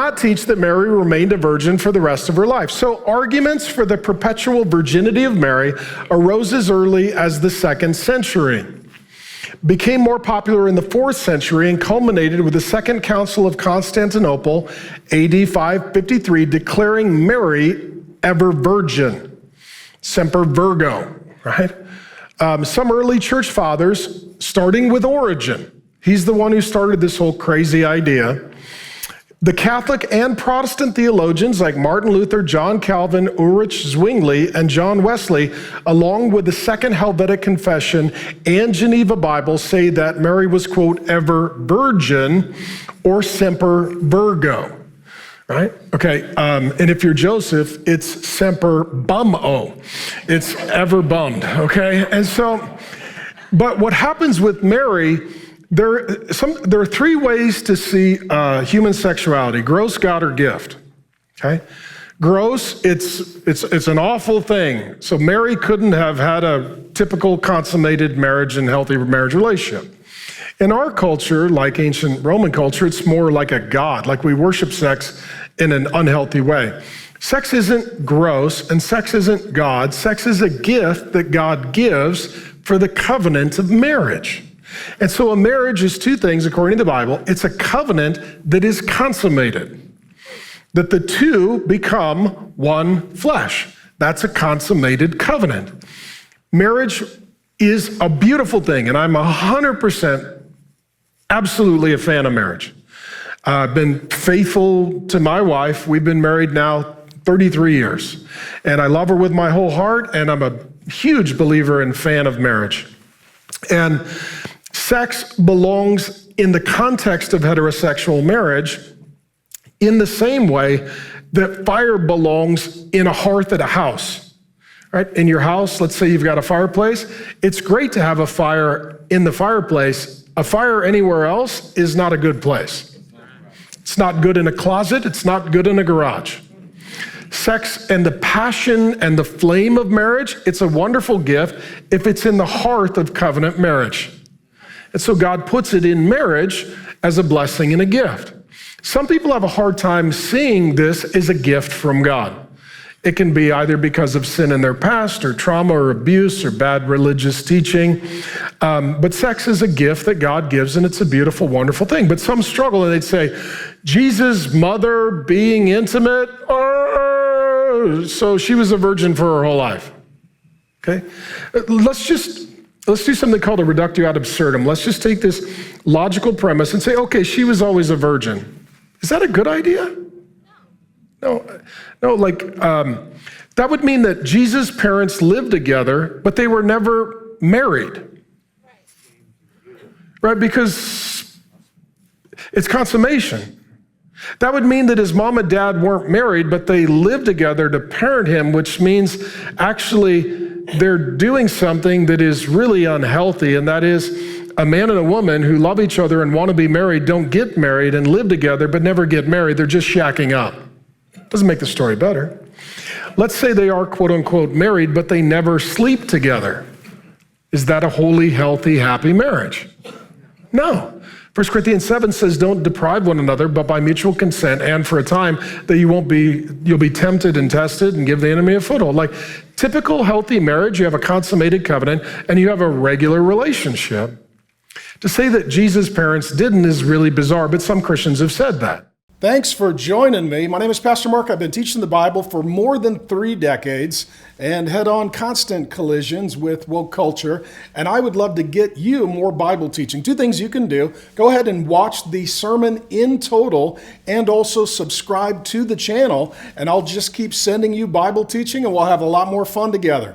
not teach that Mary remained a virgin for the rest of her life. So arguments for the perpetual virginity of Mary arose as early as the 2nd century, became more popular in the 4th century, and culminated with the Second Council of Constantinople, AD 553, declaring Mary ever virgin, semper virgo, right? Some early church fathers, starting with Origen, he's the one who started this whole crazy idea. The Catholic and Protestant theologians like Martin Luther, John Calvin, Ulrich Zwingli, and John Wesley, along with the Second Helvetic Confession and Geneva Bible, say that Mary was, quote, ever virgin or semper virgo, right? Okay, and if you're Joseph, it's semper bum-o. It's ever bummed, okay? And so, but what happens with Mary, there are 3 ways to see human sexuality: gross, God, or gift. Okay, gross, it's an awful thing. So Mary couldn't have had a typical consummated marriage and healthy marriage relationship. In our culture, like ancient Roman culture, it's more like a god, like we worship sex in an unhealthy way. Sex isn't gross, and sex isn't God. Sex is a gift that God gives for the covenant of marriage. And so a marriage is 2 things according to the Bible. It's a covenant that is consummated, that the 2 become one flesh. That's a consummated covenant. Marriage is a beautiful thing, and I'm 100% absolutely a fan of marriage. I've been faithful to my wife. We've been married now 33 years, and I love her with my whole heart, and I'm a huge believer and fan of marriage. And sex belongs in the context of heterosexual marriage in the same way that fire belongs in a hearth at a house, right? In your house, let's say you've got a fireplace. It's great to have a fire in the fireplace. A fire anywhere else is not a good place. It's not good in a closet. It's not good in a garage. Sex and the passion and the flame of marriage, it's a wonderful gift if it's in the hearth of covenant marriage. And so God puts it in marriage as a blessing and a gift. Some people have a hard time seeing this as a gift from God. It can be either because of sin in their past or trauma or abuse or bad religious teaching. But sex is a gift that God gives, and it's a beautiful, wonderful thing. But some struggle, and they'd say, Jesus' mother being intimate, so she was a virgin for her whole life. Okay? Let's do something called a reductio ad absurdum. Let's just take this logical premise and say, okay, she was always a virgin. Is that a good idea? No, that would mean that Jesus' parents lived together, but they were never married. Right? Because it's consummation. That would mean that his mom and dad weren't married, but they lived together to parent him, which means actually they're doing something that is really unhealthy, and that is a man and a woman who love each other and want to be married don't get married and live together but never get married. They're just shacking up. Doesn't make the story better. Let's say they are quote unquote married, but they never sleep together. Is that a holy, healthy, happy marriage? No. 1 Corinthians 7 says, don't deprive one another, but by mutual consent and for a time that you'll be tempted and tested and give the enemy a foothold. Like typical healthy marriage, you have a consummated covenant and you have a regular relationship. To say that Jesus' parents didn't is really bizarre, but some Christians have said that. Thanks for joining me. My name is Pastor Mark. I've been teaching the Bible for more than 3 decades and head on constant collisions with woke culture. And I would love to get you more Bible teaching. 2 things you can do. Go ahead and watch the sermon in total and also subscribe to the channel. And I'll just keep sending you Bible teaching and we'll have a lot more fun together.